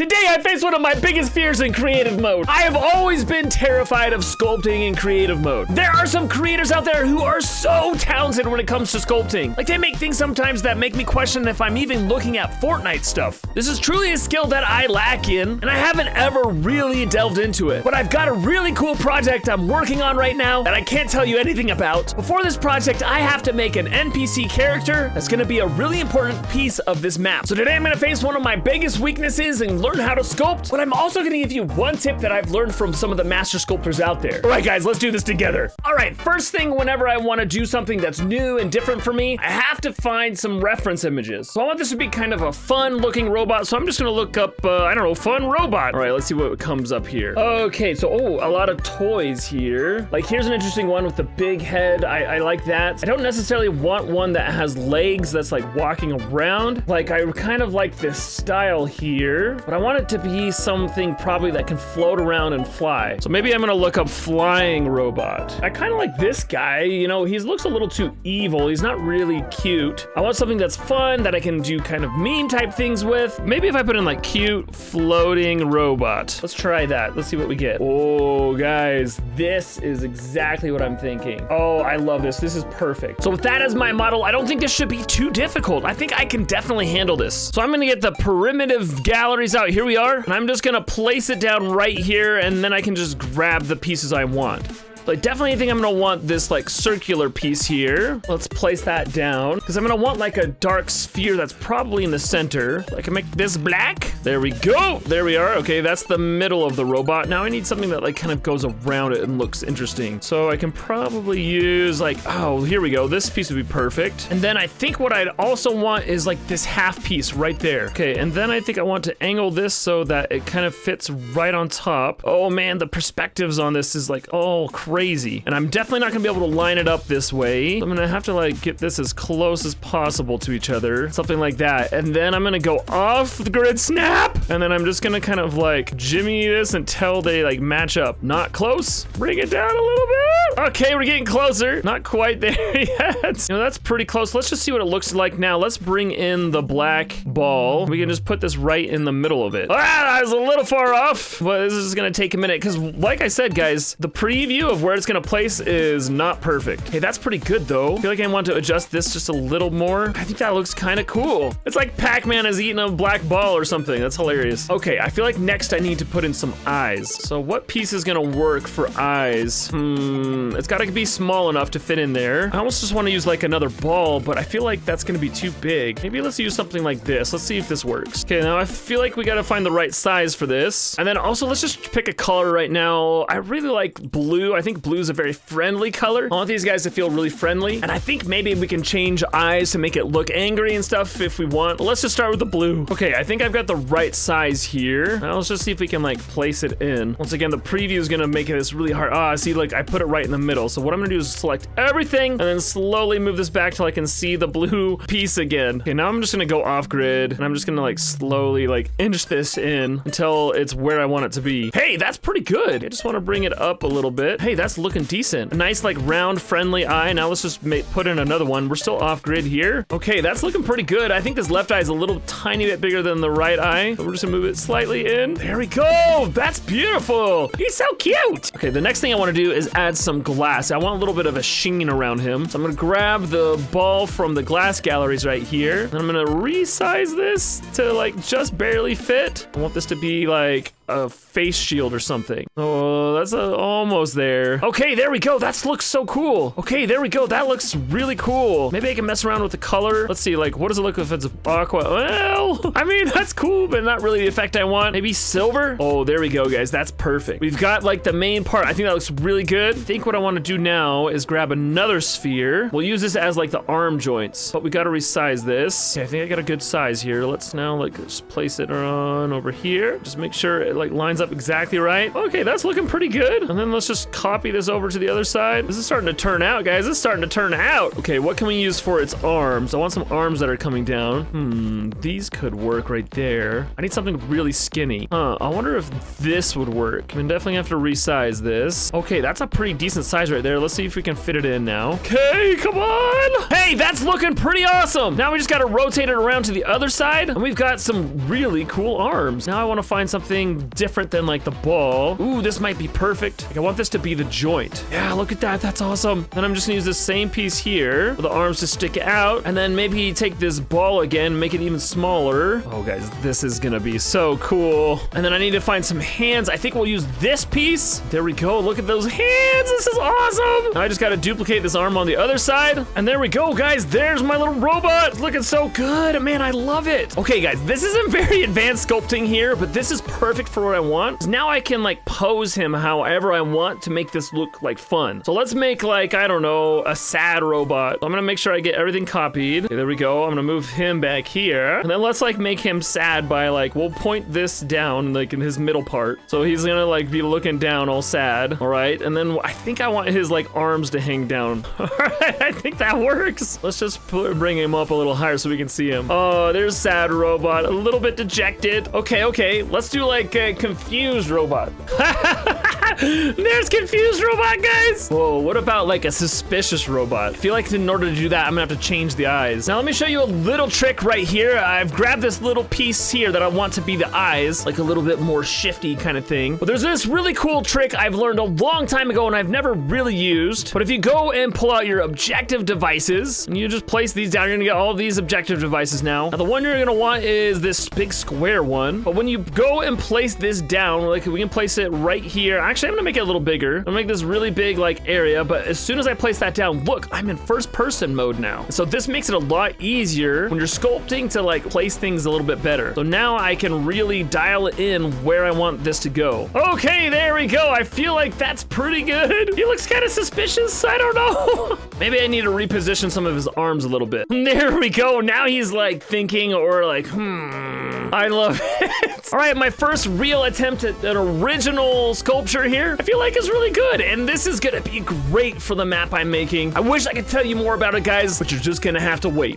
Today I face one of my biggest fears in creative mode. I have always been terrified of sculpting in creative mode. There are some creators out there who are so talented when it comes to sculpting. Like, they make things sometimes that make me question if I'm even looking at Fortnite stuff. This is truly a skill that I lack in, and I haven't ever really delved into it. But I've got a really cool project I'm working on right now that I can't tell you anything about. Before this project, I have to make an NPC character that's gonna be a really important piece of this map. So today I'm gonna face one of my biggest weaknesses and learn how to sculpt, but I'm also gonna give you one tip that I've learned from some of the master sculptors out there. All right, guys, let's do this together. All right, first thing, whenever I wanna do something that's new and different for me, I have to find some reference images. So I want this to be kind of a fun looking robot, so I'm just gonna look up, I don't know, fun robot. All right, let's see what comes up here. Okay, so, a lot of toys here. Like, here's an interesting one with the big head. I like that. I don't necessarily want one that has legs that's like walking around. Like, I kind of like this style here, but I want it to be something probably that can float around and fly. So maybe I'm gonna look up flying robot. I kind of like this guy, you know, he looks a little too evil. He's not really cute. I want something that's fun that I can do kind of meme type things with. Maybe if I put in like cute floating robot. Let's try that. Let's see what we get. Oh, guys, this is exactly what I'm thinking. Oh, I love this. This is perfect. So with that as my model, I don't think this should be too difficult. I think I can definitely handle this. So I'm gonna get the primitive galleries out. Here we are. And I'm just gonna place it down right here, and then I can just grab the pieces I want. So I definitely think I'm gonna want this like circular piece here. Let's place that down, because I'm gonna want like a dark sphere that's probably in the center. I can make this black. There we go. There we are. Okay, that's the middle of the robot. Now I need something that like kind of goes around it and looks interesting. So I can probably use like, oh, here we go. This piece would be perfect. And then I think what I'd also want is like this half piece right there. Okay, and then I think I want to angle this so that it kind of fits right on top. Oh man, the perspectives on this is like, oh, crazy. And I'm definitely not gonna be able to line it up this way. So I'm gonna have to like get this as close as possible to each other, something like that. And then I'm gonna go off the grid snap, and then I'm just gonna kind of like jimmy this until they like match up. Not close, bring it down a little bit. Okay, we're getting closer. Not quite there yet. You know, that's pretty close. Let's just see what it looks like now. Let's bring in the black ball. We can just put this right in the middle of it. Ah, I was a little far off, but this is gonna take a minute, because like I said, guys, the preview of where it's gonna place is not perfect. Hey, that's pretty good though. I feel like I want to adjust this just a little more. I think that looks kind of cool. It's like Pac-Man is eating a black ball or something. That's hilarious. Okay, I feel like next I need to put in some eyes. So what piece is gonna work for eyes? It's gotta be small enough to fit in there. I almost just want to use like another ball, but I feel like that's gonna be too big. Maybe let's use something like this. Let's see if this works. Okay, now I feel like we gotta find the right size for this. And then also let's just pick a color right now. I really like blue. I think blue is a very friendly color. I want these guys to feel really friendly. And I think maybe we can change eyes to make it look angry and stuff if we want. But let's just start with the blue. Okay, I think I've got the right size here. Now let's just see if we can like place it in. Once again, the preview is gonna make this really hard. Ah, see, like I put it right in the middle. So what I'm gonna do is select everything and then slowly move this back till I can see the blue piece again. Okay, now I'm just gonna go off grid, and I'm just gonna like slowly like inch this in until it's where I want it to be. Hey, that's pretty good. I just wanna bring it up a little bit. Hey, that's looking decent. A nice like round friendly eye. Now let's just put in another one. We're still off grid here. Okay, that's looking pretty good. I think this left eye is a little tiny bit bigger than the right eye. So we're just gonna move it slightly in. There we go. That's beautiful. He's so cute. Okay, the next thing I wanna do is add some glass. I want a little bit of a sheen around him. So I'm gonna grab the ball from the glass galleries right here. And I'm gonna resize this to like just barely fit. I want this to be like a face shield or something. Oh, that's almost there. Okay, there we go. That looks so cool. Okay, there we go. That looks really cool. Maybe I can mess around with the color. Let's see, like, what does it look if it's aqua? Well, I mean, that's cool, but not really the effect I want. Maybe silver? Oh, there we go, guys. That's perfect. We've got like the main part. I think that looks really good. I think what I want to do now is grab another sphere. We'll use this as like the arm joints, but we got to resize this. Okay, I think I got a good size here. Let's now like just place it on over here. Just make sure it like lines up exactly right. Okay, that's looking pretty good. And then let's just copy this over to the other side. This is starting to turn out, guys. This is starting to turn out. Okay, what can we use for its arms? I want some arms that are coming down. These could work right there. I need something really skinny. I wonder if this would work. I'm definitely have to resize this. Okay, that's a pretty decent size right there. Let's see if we can fit it in now. Okay, come on. Hey, that's looking pretty awesome. Now we just gotta rotate it around to the other side, and we've got some really cool arms. Now I want to find something different than like the ball. Ooh, this might be perfect. Like, I want this to be the joint. Yeah, look at that. That's awesome. Then I'm just gonna use the same piece here for the arms to stick out, and then maybe take this ball again, make it even smaller. Oh, guys, this is gonna be so cool. And then I need to find some hands. I think we'll use this piece. There we go. Look at those hands. This is awesome. Now I just gotta duplicate this arm on the other side, and there we go, guys. There's my little robot. It's looking so good. Man, I love it. Okay, guys, this isn't very advanced sculpting here, but this is perfect for what I want. Now I can like pose him however I want to make this look like fun. So let's make like, I don't know, a sad robot. I'm gonna make sure I get everything copied. Okay, there we go. I'm gonna move him back here. And then let's like make him sad by like, we'll point this down like in his middle part. So he's gonna like be looking down all sad. All right. And then I think I want his like arms to hang down. All right, I think that works. Let's just bring him up a little higher so we can see him. Oh, there's sad robot, a little bit dejected. Okay, let's do like a confused robot. There's confused robot, guys. Whoa, what about like a suspicious robot? I feel like in order to do that, I'm gonna have to change the eyes. Now let me show you a little trick right here. I've grabbed this little piece here that I want to be the eyes, like a little bit more shifty kind of thing. But there's this really cool trick I've learned a long time ago and I've never really used. But if you go and pull out your objective devices and you just place these down, you're gonna get all of these objective devices now. Now the one you're gonna want is this big square one. But when you go and place this down, like we can place it right here. Actually, I'm gonna make it a little bigger. I'm gonna make this really big like area, but as soon as I place that down, look, I'm in first person mode now. So this makes it a lot easier when you're sculpting to like place things a little bit better. So now I can really dial it in where I want this to go. Okay, there we go. I feel like that's pretty good. He looks kind of suspicious. I don't know. Maybe I need to reposition some of his arms a little bit. There we go. Now he's like thinking or like, I love it. All right, my first real attempt at an original sculpture here, I feel like is really good. And this is gonna be great for the map I'm making. I wish I could tell you more about it, guys, but you're just gonna have to wait.